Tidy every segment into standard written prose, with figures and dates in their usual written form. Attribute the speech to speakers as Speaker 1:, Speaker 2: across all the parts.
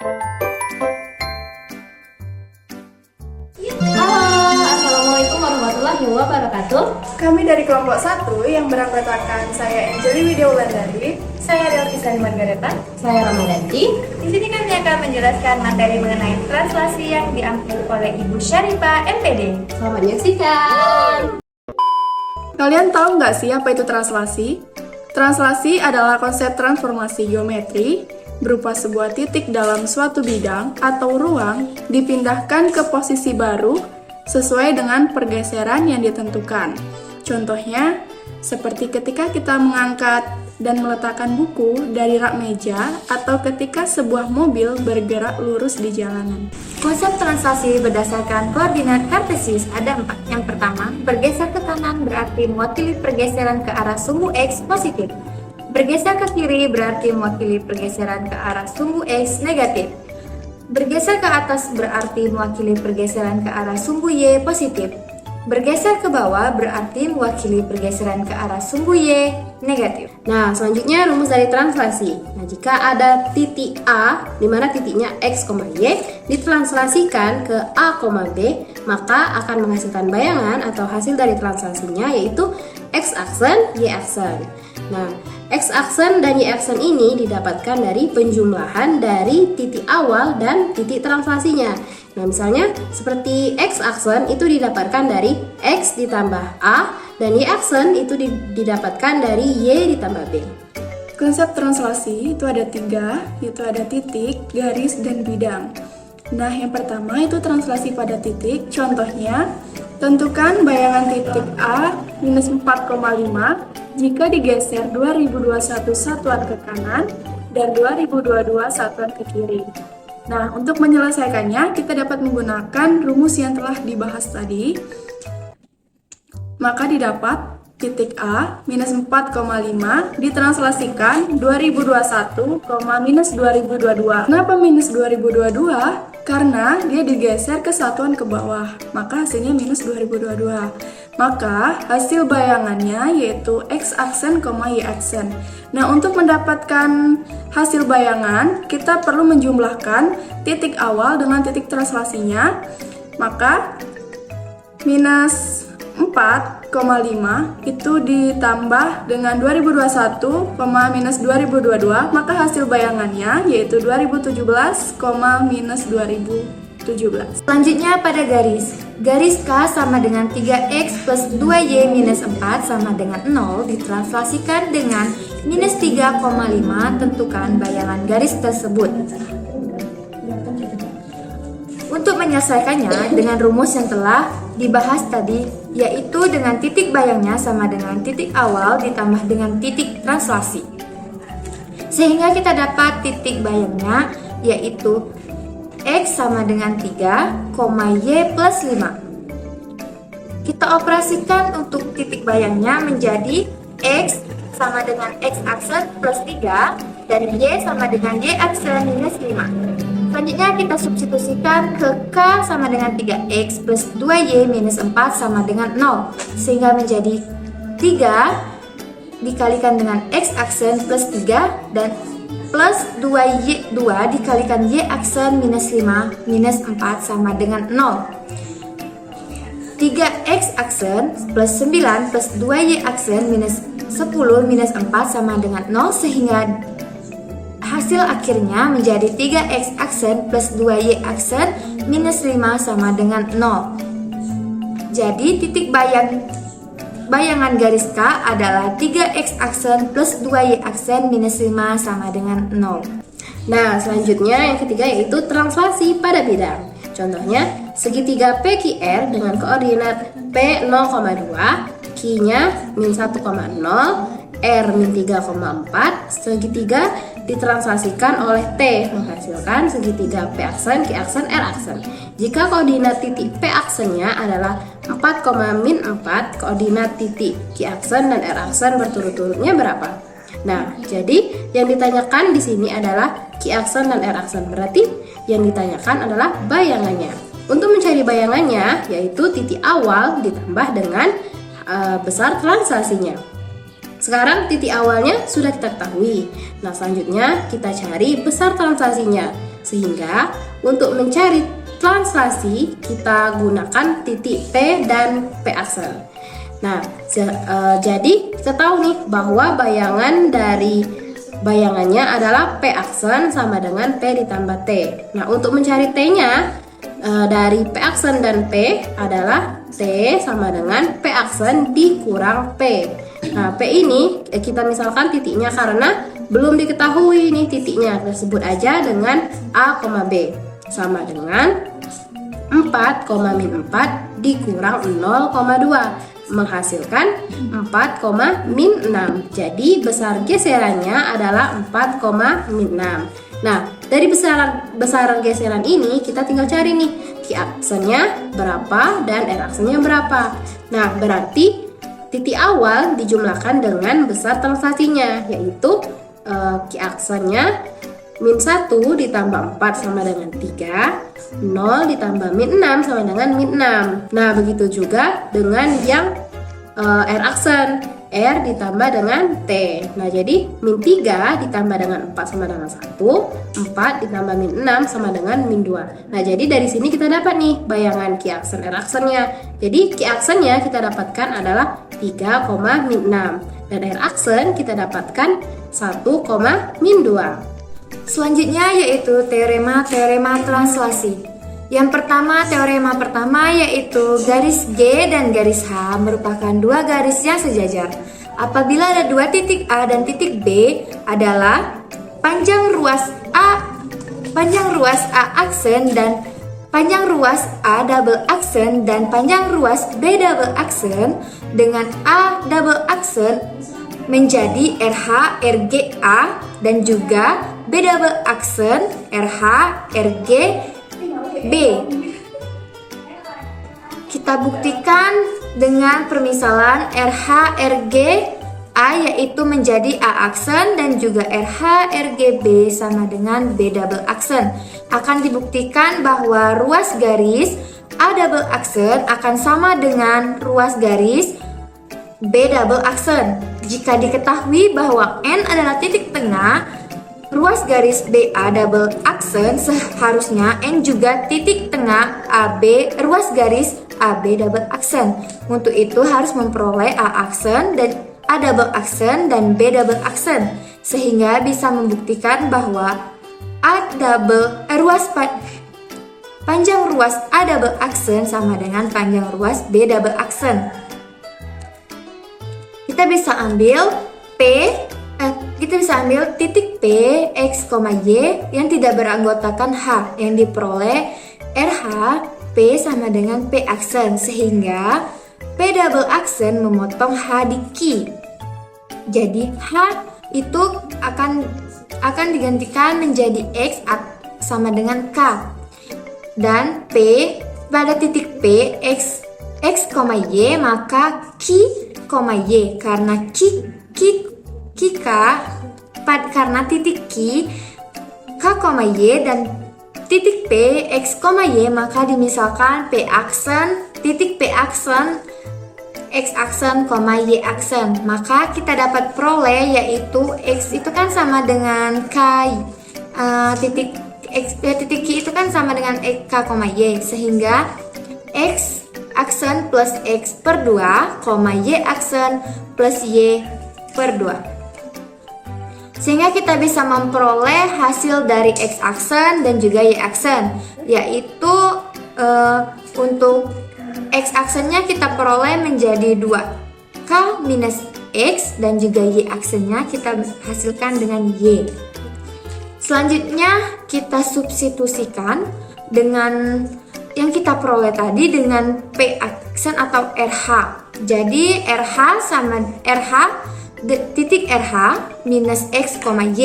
Speaker 1: Assalamualaikum warahmatillahi wabarakatuh.
Speaker 2: Kami dari kelompok 1 yang beranggotakan saya Anjeli Widya Wulandari, saya Delvisa Margareta,
Speaker 1: Saya Ramadanti.
Speaker 2: Di sini kami akan menjelaskan materi mengenai translasi yang diambil oleh Ibu Syarifah, MPD.
Speaker 1: Selamat menyaksikan.
Speaker 2: Kalian tahu nggak sih apa itu translasi? Translasi adalah konsep transformasi geometri berupa sebuah titik dalam suatu bidang atau ruang dipindahkan ke posisi baru sesuai dengan pergeseran yang ditentukan. Contohnya, seperti ketika kita mengangkat dan meletakkan buku dari rak meja atau ketika sebuah mobil bergerak lurus di jalanan.
Speaker 3: Konsep translasi berdasarkan koordinat kartesis ada 4. Yang pertama, bergeser ke kanan berarti mewakili pergeseran ke arah sumbu X positif. Bergeser ke kiri berarti mewakili pergeseran ke arah sumbu X negatif. Bergeser ke atas berarti mewakili pergeseran ke arah sumbu Y positif. Bergeser ke bawah berarti mewakili pergeseran ke arah sumbu Y negatif.
Speaker 1: Nah, selanjutnya rumus dari translasi. Nah, jika ada titik A, di mana titiknya X, Y, ditranslasikan ke A, B, maka akan menghasilkan bayangan atau hasil dari translasinya yaitu X aksen, Y aksen. Nah, X aksen dan Y aksen ini didapatkan dari penjumlahan dari titik awal dan titik translasinya. Nah, misalnya seperti X aksen itu didapatkan dari X ditambah A dan Y aksen itu didapatkan dari Y ditambah B.
Speaker 2: Konsep translasi itu ada 3, yaitu ada titik, garis, dan bidang. Nah, yang pertama itu translasi pada titik. Contohnya, tentukan bayangan titik A minus 4,5 jika digeser 2021 satuan ke kanan dan 2022 satuan ke kiri. Nah, untuk menyelesaikannya, kita dapat menggunakan rumus yang telah dibahas tadi. Maka didapat titik A minus 4,5 ditranslasikan 2021, minus 2022. Kenapa minus 2022? Karena dia digeser ke satuan ke bawah, maka hasilnya minus 2022. Maka hasil bayangannya yaitu X aksen, Y aksen. Nah, untuk mendapatkan hasil bayangan, kita perlu menjumlahkan titik awal dengan titik translasinya. Maka minus 4,5 itu ditambah dengan 2021, minus 2022, maka hasil bayangannya yaitu 2017, minus 2017.
Speaker 3: Selanjutnya pada garis. Garis K sama dengan 3X plus 2Y minus 4 sama dengan 0 ditranslasikan dengan minus 3,5, tentukan bayangan garis tersebut. Untuk menyelesaikannya dengan rumus yang telah dibahas tadi, yaitu dengan titik bayangnya sama dengan titik awal ditambah dengan titik translasi. Sehingga kita dapat titik bayangnya yaitu X sama dengan 3, Y plus 5. Kita operasikan untuk titik bayangnya menjadi X sama dengan X aksen plus 3 dan Y sama dengan Y aksen minus 5. Selanjutnya kita substitusikan ke K sama dengan 3X plus 2Y minus 4 sama dengan 0, sehingga menjadi 3 dikalikan dengan X aksen plus 3 dan plus 2Y2 dikalikan Y aksen minus 5 minus 4 sama dengan 0. 3X aksen plus 9 plus 2Y aksen minus 10 minus 4 sama dengan 0, sehingga hasil akhirnya menjadi 3X aksen plus 2Y aksen minus 5 sama dengan 0. Jadi titik bayangan garis K adalah 3X aksen plus 2Y aksen minus 5 sama dengan 0.
Speaker 1: Nah, selanjutnya yang ketiga yaitu translasi pada bidang. Contohnya, segitiga PQR dengan koordinat P 0,2, Q-nya min 1,0, R min 3,4, segitiga ditranslasikan oleh T menghasilkan segitiga P aksen, Q aksen, R aksen. Jika koordinat titik P aksennya adalah 4, min 4, koordinat titik Q aksen dan R aksen berturut-turutnya berapa? Nah, jadi yang ditanyakan di sini adalah Q aksen dan R aksen. Berarti yang ditanyakan adalah bayangannya. Untuk mencari bayangannya, yaitu titik awal ditambah dengan besar translasinya. Sekarang titik awalnya sudah kita ketahui. Nah, selanjutnya kita cari besar translasinya. Sehingga untuk mencari translasi kita gunakan titik P dan P aksen. Nah, jadi kita tahu nih bahwa bayangannya adalah P aksen sama dengan P ditambah T. Nah, untuk mencari T-nya dari P aksen dan P adalah T sama dengan P aksen dikurang P. Nah, P ini kita misalkan titiknya karena belum diketahui nih titiknya. Kita sebut aja dengan A, B sama dengan 4, min 4 dikurang 0,2 menghasilkan 4, min 6. Jadi besar geserannya adalah 4, min 6. Nah, dari besar geseran ini kita tinggal cari nih Q aksennya berapa dan R aksennya berapa. Nah, berarti titik awal dijumlahkan dengan besar translasinya, yaitu Q aksennya min 1 ditambah 4 sama dengan 3, 0 ditambah min 6 sama dengan min 6. Nah, begitu juga dengan yang R aksen, R ditambah dengan T. Nah, jadi min 3 ditambah dengan 4 sama dengan 1, 4 ditambah min 6 sama dengan min 2. Nah, jadi dari sini kita dapat nih bayangan Q aksen R aksennya. Jadi Q aksennya kita dapatkan adalah 3, min 6. Dan R aksen kita dapatkan 1, min 2.
Speaker 3: Selanjutnya yaitu teorema translasi. Yang pertama, teorema pertama yaitu garis G dan garis H merupakan dua garis yang sejajar. Apabila ada dua titik A dan titik B adalah panjang ruas A aksen dan panjang ruas A double aksen dan panjang ruas B double aksen dengan A double aksen menjadi RH RGA dan juga B double aksen RH RG B. Kita buktikan dengan permisalan RH RG A yaitu menjadi A aksen dan juga RH RG B sama dengan B double aksen. Akan dibuktikan bahwa ruas garis A double aksen akan sama dengan ruas garis B double aksen. Jika diketahui bahwa N adalah titik tengah ruas garis BA double aksen, seharusnya N juga titik tengah AB ruas garis AB double aksen. Untuk itu harus memperoleh A aksen dan A double aksen dan B double aksen, sehingga bisa membuktikan bahwa panjang ruas A double aksen sama dengan panjang ruas B double aksen. Kita bisa ambil titik P, X, Y yang tidak beranggotakan H yang diperoleh RH P sama dengan P aksen, sehingga P double aksen memotong H di Q. Jadi H itu akan digantikan menjadi X sama dengan K. Dan P pada titik P X, Y maka Q, Y karena karena titik Q, K, Y dan titik P, X, Y maka dimisalkan P aksen, titik P aksen, X aksen, Y aksen. Maka kita dapat peroleh yaitu X itu kan sama dengan K, titik Q itu kan sama dengan K, Y, sehingga X aksen plus X per 2, Y aksen plus Y per 2. Sehingga kita bisa memperoleh hasil dari X aksen dan juga Y aksen, yaitu untuk X aksennya kita peroleh menjadi 2K minus X dan juga Y aksennya kita hasilkan dengan Y. Selanjutnya kita substitusikan dengan yang kita peroleh tadi dengan P aksen atau RH. Jadi titik RH minus X, Y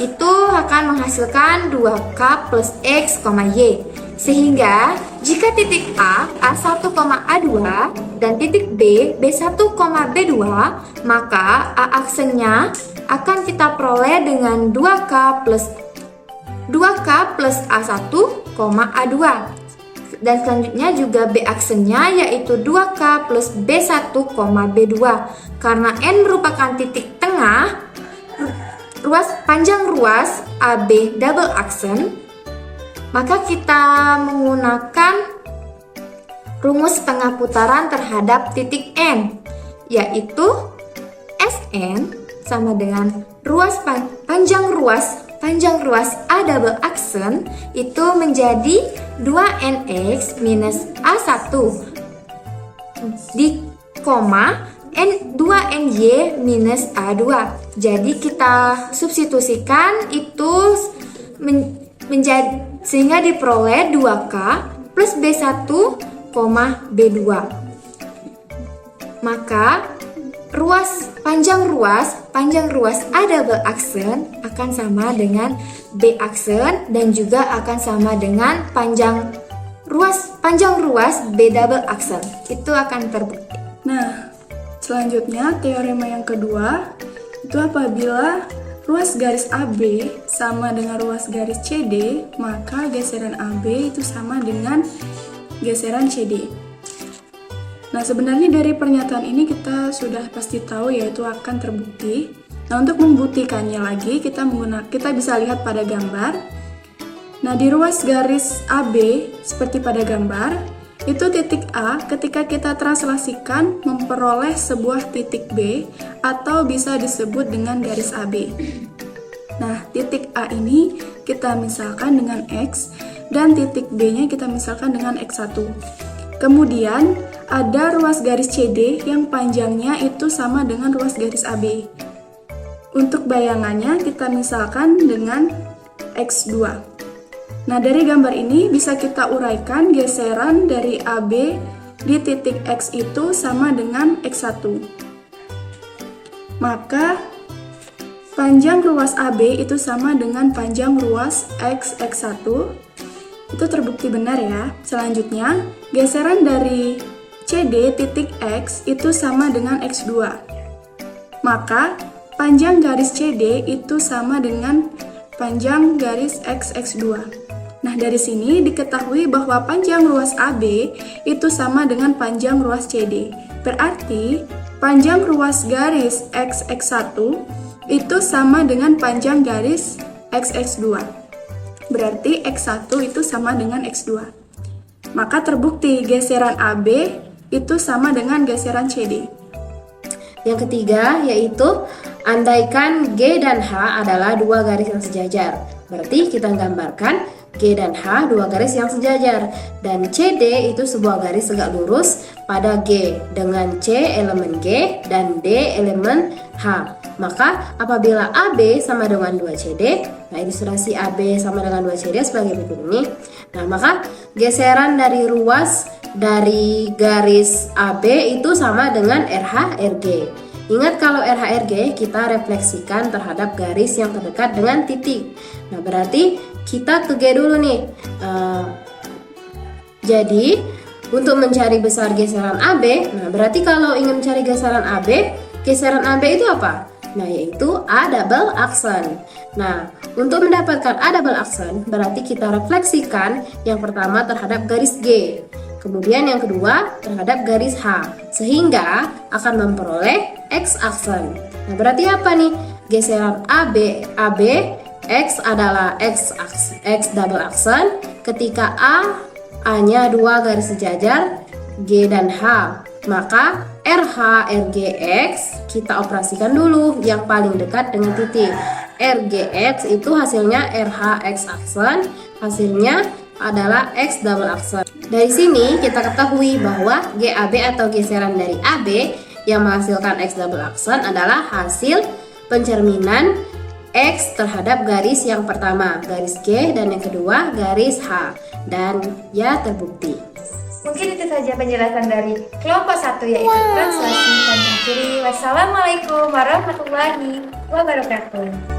Speaker 3: itu akan menghasilkan 2K plus X, Y. Sehingga jika titik A, A1, A2 dan titik B, B1, B2, maka A aksennya akan kita peroleh dengan 2K plus A1, A2. Dan selanjutnya juga B aksennya yaitu 2K plus B1, B2. Karena N merupakan titik tengah panjang ruas AB double aksen Maka kita menggunakan rumus tengah putaran terhadap titik N, yaitu Sn sama dengan panjang ruas A double aksen itu menjadi 2nx minus A1 di koma 2ny minus A2. Jadi kita substitusikan itu menjadi sehingga diperoleh 2k plus B1, B2. Maka panjang ruas A double aksen akan sama dengan B aksen dan juga akan sama dengan panjang ruas B double aksen. Itu akan terbukti.
Speaker 2: Nah, selanjutnya teorema yang kedua itu apabila ruas garis AB sama dengan ruas garis CD, maka geseran AB itu sama dengan geseran CD. Nah, sebenarnya dari pernyataan ini kita sudah pasti tahu yaitu akan terbukti. Nah, untuk membuktikannya lagi kita bisa lihat pada gambar. Nah, di ruas garis AB seperti pada gambar, itu titik A ketika kita translasikan memperoleh sebuah titik B atau bisa disebut dengan garis AB. Nah, titik A ini kita misalkan dengan X dan titik B-nya kita misalkan dengan X1. Kemudian ada ruas garis CD yang panjangnya itu sama dengan ruas garis AB. Untuk bayangannya kita misalkan dengan X2. Nah, dari gambar ini bisa kita uraikan geseran dari AB di titik X itu sama dengan X1. Maka panjang ruas AB itu sama dengan panjang ruas X1. Itu terbukti benar ya. Selanjutnya, geseran dari CD titik X itu sama dengan X2. Maka, panjang garis CD itu sama dengan panjang garis X2. Nah, dari sini diketahui bahwa panjang ruas AB itu sama dengan panjang ruas CD. Berarti, panjang ruas garis X1 itu sama dengan panjang garis X2. Berarti X1 itu sama dengan X2. Maka terbukti geseran AB itu sama dengan geseran CD.
Speaker 1: Yang ketiga yaitu andaikan G dan H adalah dua garis yang sejajar. Berarti kita gambarkan G dan H dua garis yang sejajar dan CD itu sebuah garis tegak lurus pada G dengan C elemen G dan D elemen H. Maka apabila AB sama dengan 2CD, nah ilustrasi AB sama dengan 2CD sebagai berikut ini. Nah, maka geseran dari ruas dari garis AB itu sama dengan RH RG. Ingat kalau RH RG kita refleksikan terhadap garis yang terdekat dengan titik. Nah, berarti kita ke G dulu nih. Jadi untuk mencari besar geseran AB, nah berarti kalau ingin mencari geseran AB itu apa? Nah, yaitu A double aksen. Nah, untuk mendapatkan A double aksen, berarti kita refleksikan yang pertama terhadap garis G, kemudian yang kedua terhadap garis H, sehingga akan memperoleh X aksen. Nah, berarti apa nih? Geseran AB X adalah X double aksen ketika A-nya dua garis sejajar G dan H. Maka RH RGX kita operasikan dulu yang paling dekat dengan titik. RGX itu hasilnya RH X aksen, hasilnya adalah X double aksen. Dari sini kita ketahui bahwa GAB atau geseran dari AB yang menghasilkan X double aksen adalah hasil pencerminan X terhadap garis yang pertama, garis G, dan yang kedua garis H. Dan ya terbukti.
Speaker 3: Mungkin itu saja penjelasan dari kelompok 1 yaitu translasi. Dan akhiri, wassalamualaikum warahmatullahi wabarakatuh.